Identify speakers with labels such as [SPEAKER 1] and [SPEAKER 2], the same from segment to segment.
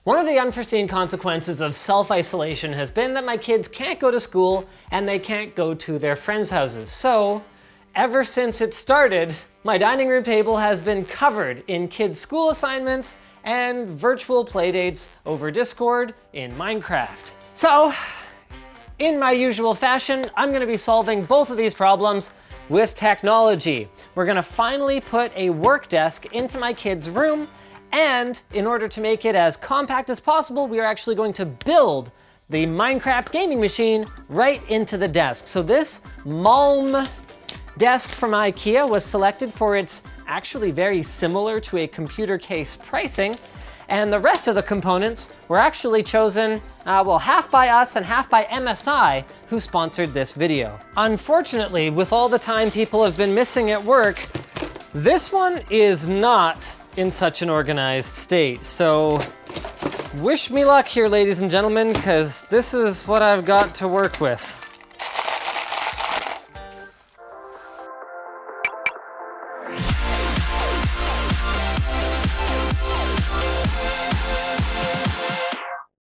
[SPEAKER 1] One of the unforeseen consequences of self-isolation has been that my kids can't go to school and they can't go to their friends' houses. So, ever since it started, my dining room table has been covered in kids' school assignments and virtual playdates over Discord in Minecraft. So, in my usual fashion, I'm gonna be solving both of these problems with technology. We're gonna finally put a work desk into my kids' room, and in order to make it as compact as possible, we are actually going to build the Minecraft gaming machine right into the desk. So this Malm desk from IKEA was selected for its actually very similar to a computer case pricing, and the rest of the components were actually chosen, well, half by us and half by MSI, who sponsored this video. Unfortunately, with all the time people have been missing at work, this one is not in such an organized state. So wish me luck here, ladies and gentlemen, because this is what I've got to work with.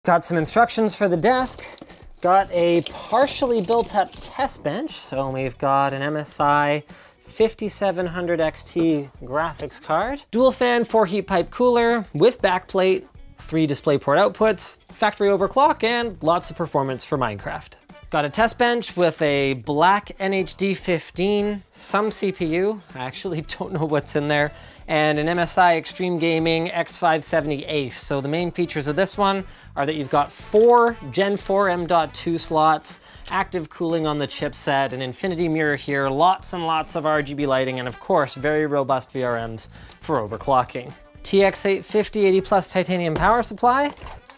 [SPEAKER 1] Got some instructions for the desk, got a partially built up test bench. So we've got an MSI 5700 XT graphics card, dual fan 4 heat pipe cooler with backplate, 3 DisplayPort outputs, factory overclock, and lots of performance for Minecraft. Got a test bench with a black NHD 15, some CPU, I actually don't know what's in there, and an MSI Extreme Gaming X570 Ace. So the main features of this one are that you've got 4 Gen 4 M.2 slots, active cooling on the chipset, an infinity mirror here, lots and lots of RGB lighting, and of course, very robust VRMs for overclocking. TX850 80 plus titanium power supply,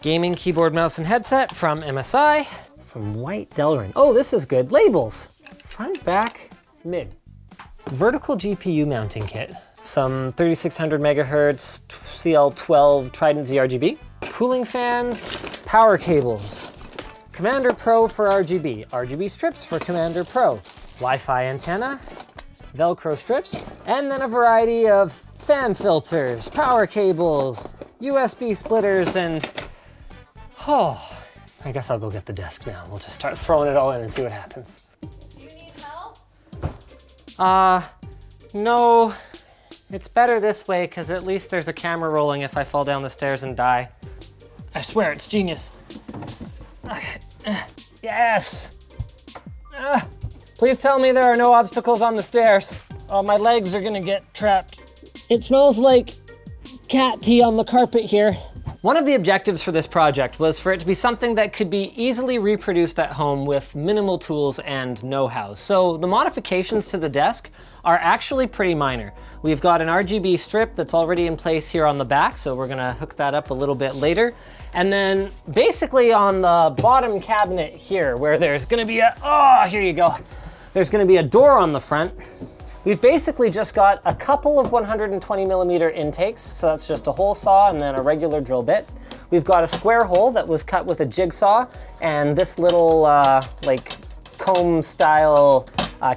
[SPEAKER 1] gaming keyboard, mouse, and headset from MSI, some white Delrin. Oh, this is good, labels. Front, back, mid. Vertical GPU mounting kit. Some 3600 megahertz CL12 Trident Z RGB, cooling fans, power cables, Commander Pro for RGB, RGB strips for Commander Pro, Wi-Fi antenna, Velcro strips, and then a variety of fan filters, power cables, USB splitters, and oh, I guess I'll go get the desk now. We'll just start throwing it all in and see what happens.
[SPEAKER 2] Do you need help?
[SPEAKER 1] No. It's better this way, because at least there's a camera rolling if I fall down the stairs and die. I swear, it's genius. Okay. Yes! Please tell me there are no obstacles on the stairs. Oh, my legs are gonna get trapped. It smells like cat pee on the carpet here. One of the objectives for this project was for it to be something that could be easily reproduced at home with minimal tools and know-how. So the modifications to the desk are actually pretty minor. We've got an RGB strip that's already in place here on the back, so we're gonna hook that up a little bit later. And then basically on the bottom cabinet here, where there's gonna be a, oh, here you go. There's gonna be a door on the front. We've basically just got a couple of 120 millimeter intakes, so that's just a hole saw and then a regular drill bit. We've got a square hole that was cut with a jigsaw and this little like comb style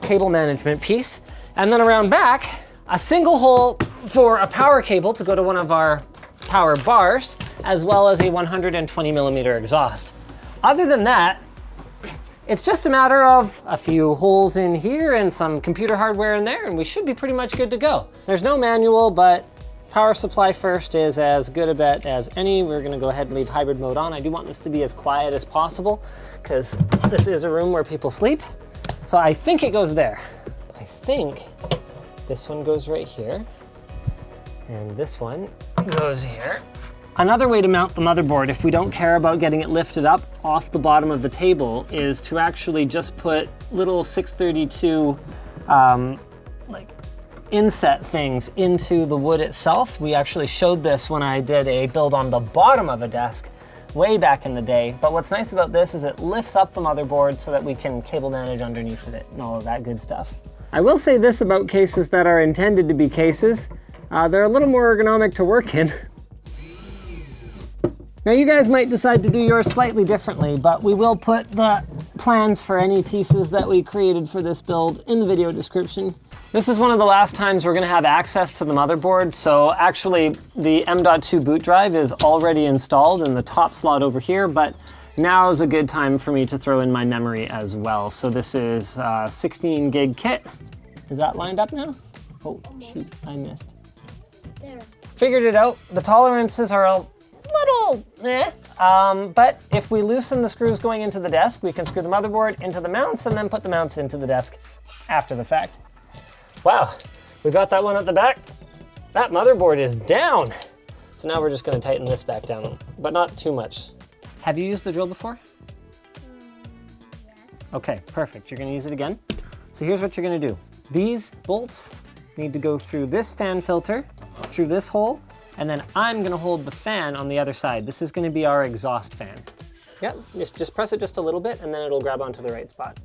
[SPEAKER 1] cable management piece. And then around back, a single hole for a power cable to go to one of our power bars, as well as a 120 millimeter exhaust. Other than that, it's just a matter of a few holes in here and some computer hardware in there, and we should be pretty much good to go. There's no manual, but power supply first is as good a bet as any. We're gonna go ahead and leave hybrid mode on. I do want this to be as quiet as possible, because this is a room where people sleep. So I think it goes there. I think this one goes right here, and this one goes here. Another way to mount the motherboard, if we don't care about getting it lifted up off the bottom of the table, is to actually just put little 632 like inset things into the wood itself. We actually showed this when I did a build on the bottom of a desk way back in the day. But what's nice about this is it lifts up the motherboard so that we can cable manage underneath of it and all of that good stuff. I will say this about cases that are intended to be cases. They're a little more ergonomic to work in. Now you guys might decide to do yours slightly differently, but we will put the plans for any pieces that we created for this build in the video description. This is one of the last times we're gonna have access to the motherboard. So actually the M.2 boot drive is already installed in the top slot over here, but now is a good time for me to throw in my memory as well. So this is 16 gig kit. Is that lined up now? Oh shoot, I missed.
[SPEAKER 2] There.
[SPEAKER 1] Figured it out. The tolerances are a little but if we loosen the screws going into the desk, we can screw the motherboard into the mounts and then put the mounts into the desk after the fact. Wow, we got that one at the back. That motherboard is down. So now we're just gonna tighten this back down, but not too much. Have you used the drill before?
[SPEAKER 2] Yes.
[SPEAKER 1] Okay, perfect. You're gonna use it again. So here's what you're gonna do. These bolts need to go through this fan filter, through this hole, and then I'm gonna hold the fan on the other side. This is gonna be our exhaust fan. Yep, just press it just a little bit and then it'll grab onto the right spot.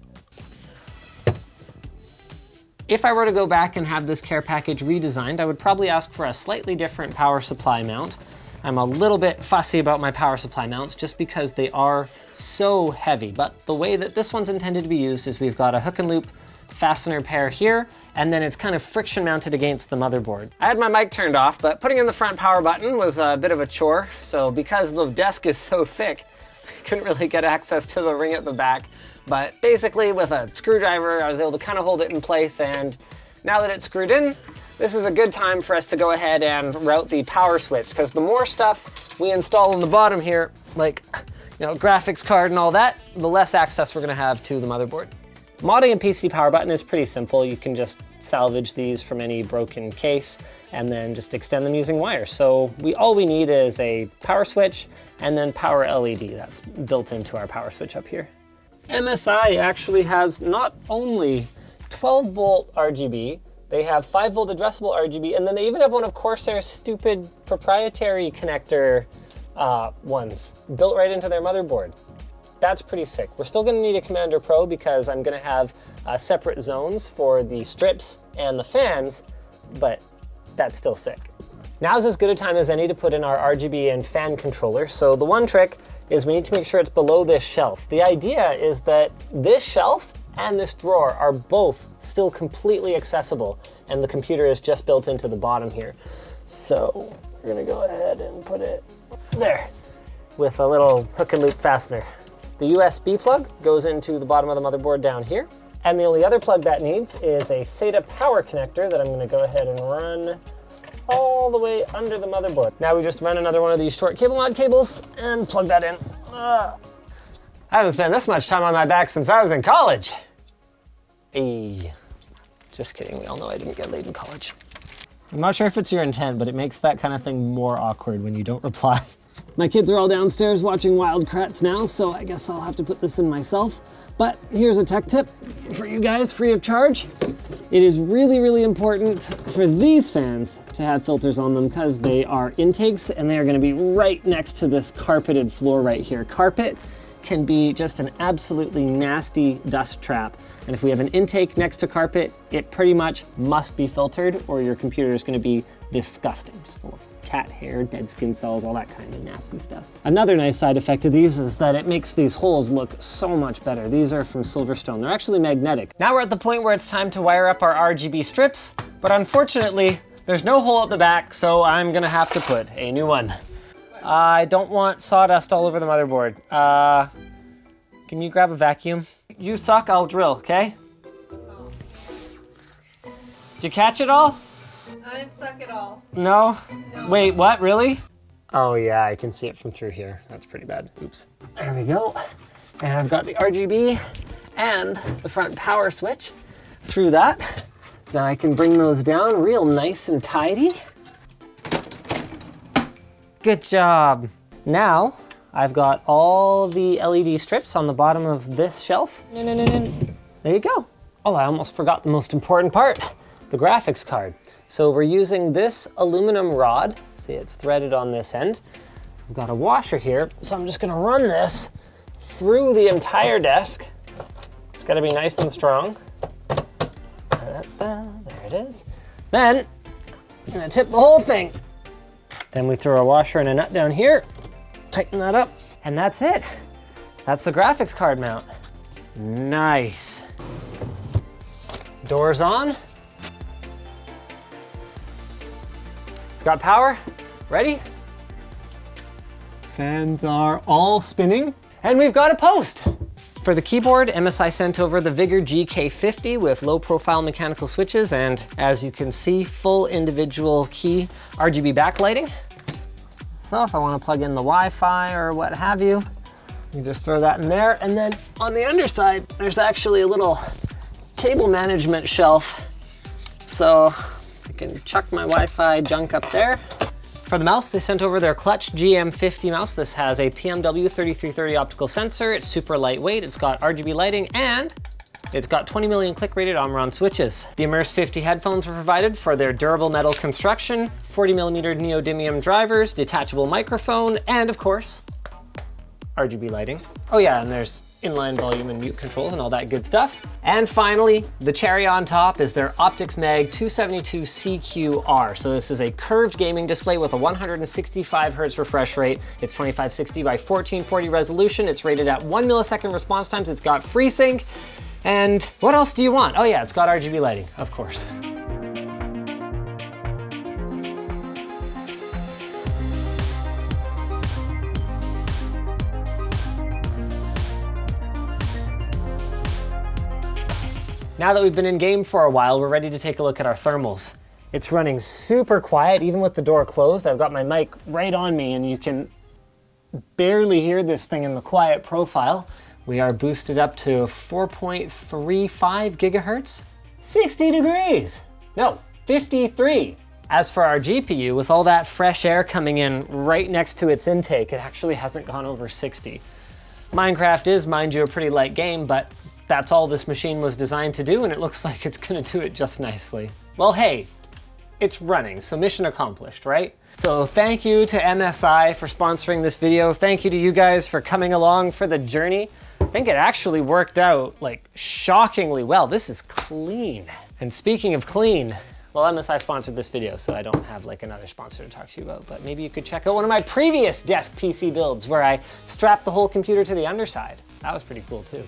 [SPEAKER 1] If I were to go back and have this care package redesigned, I would probably ask for a slightly different power supply mount. I'm a little bit fussy about my power supply mounts just because they are so heavy, but the way that this one's intended to be used is we've got a hook and loop fastener pair here, and then it's kind of friction mounted against the motherboard. I had my mic turned off, but putting in the front power button was a bit of a chore. So because the desk is so thick, I couldn't really get access to the ring at the back. But basically with a screwdriver, I was able to kind of hold it in place, and now that it's screwed in, this is a good time for us to go ahead and route the power switch, because the more stuff we install on the bottom here, like graphics card and all that, the less access we're gonna have to the motherboard. Modding a PC power button is pretty simple. You can just salvage these from any broken case and then just extend them using wire. So all we need is a power switch and then power LED that's built into our power switch up here. MSI actually has not only 12 volt RGB, they have 5 volt addressable RGB, and then they even have one of Corsair's stupid proprietary connector ones built right into their motherboard. That's pretty sick. We're still gonna need a Commander Pro because I'm gonna have separate zones for the strips and the fans, but that's still sick. Now's as good a time as any to put in our RGB and fan controller. So the one trick is we need to make sure it's below this shelf. The idea is that this shelf and this drawer are both still completely accessible, and the computer is just built into the bottom here. So we're gonna go ahead and put it there with a little hook and loop fastener. The USB plug goes into the bottom of the motherboard down here. And the only other plug that needs is a SATA power connector that I'm gonna go ahead and run all the way under the motherboard. Now we just run another one of these short cable mod cables and plug that in. I haven't spent this much time on my back since I was in college. Hey, just kidding, we all know I didn't get laid in college. I'm not sure if it's your intent, but it makes that kind of thing more awkward when you don't reply. My kids are all downstairs watching Wild Kratts now, so I guess I'll have to put this in myself. But here's a tech tip for you guys, free of charge. It is really, really important for these fans to have filters on them because they are intakes and they are gonna be right next to this carpeted floor right here. Carpet can be just an absolutely nasty dust trap. And if we have an intake next to carpet, it pretty much must be filtered or your computer is gonna be disgusting. Just full of cat hair, dead skin cells, all that kind of nasty stuff. Another nice side effect of these is that it makes these holes look so much better. These are from Silverstone. They're actually magnetic. Now we're at the point where it's time to wire up our RGB strips, but unfortunately, there's no hole at the back, so I'm gonna have to put a new one. I don't want sawdust all over the motherboard. Can you grab a vacuum? You suck, I'll drill, okay? Did you catch it all?
[SPEAKER 3] I didn't suck at all.
[SPEAKER 1] No?
[SPEAKER 3] No.
[SPEAKER 1] Wait, what, really? Oh yeah, I can see it from through here. That's pretty bad, oops. There we go. And I've got the RGB and the front power switch through that. Now I can bring those down real nice and tidy. Good job. Now, I've got all the LED strips on the bottom of this shelf. There you go. Oh, I almost forgot the most important part, the graphics card. So we're using this aluminum rod. See, it's threaded on this end. I've got a washer here, so I'm just gonna run this through the entire desk. It's gotta be nice and strong. There it is. Then, I'm gonna tip the whole thing. Then we throw a washer and a nut down here, tighten that up, and that's it. That's the graphics card mount. Nice. Doors on. It's got power. Ready? Fans are all spinning. And we've got a post. For the keyboard, MSI sent over the Vigor GK50 with low profile mechanical switches and, as you can see, full individual key RGB backlighting. So if I want to plug in the Wi-Fi or what have you, you just throw that in there. And then on the underside, there's actually a little cable management shelf. So I can chuck my Wi-Fi junk up there. For the mouse, they sent over their Clutch GM50 mouse. This has a PMW 3330 optical sensor. It's super lightweight. It's got RGB lighting and it's got 20 million click rated Omron switches. The Immerse 50 headphones were provided for their durable metal construction, 40mm neodymium drivers, detachable microphone, and of course, RGB lighting. Oh yeah, and there's inline volume and mute controls and all that good stuff. And finally, the cherry on top is their Optix MAG272CQR. So this is a curved gaming display with a 165 Hz refresh rate. It's 2560 by 1440 resolution. It's rated at 1 millisecond response times. It's got FreeSync. And what else do you want? Oh yeah, it's got RGB lighting, of course. Now that we've been in game for a while, we're ready to take a look at our thermals. It's running super quiet, even with the door closed. I've got my mic right on me and you can barely hear this thing in the quiet profile. We are boosted up to 4.35 gigahertz, 60 degrees. No, 53. As for our GPU, with all that fresh air coming in right next to its intake, it actually hasn't gone over 60. Minecraft is, mind you, a pretty light game, but that's all this machine was designed to do, and it looks like it's gonna do it just nicely. Well, hey, it's running, so mission accomplished, right? So thank you to MSI for sponsoring this video. Thank you to you guys for coming along for the journey. I think it actually worked out like shockingly well. This is clean. And speaking of clean, well, MSI sponsored this video, so I don't have like another sponsor to talk to you about, but maybe you could check out one of my previous desk PC builds where I strapped the whole computer to the underside. That was pretty cool too.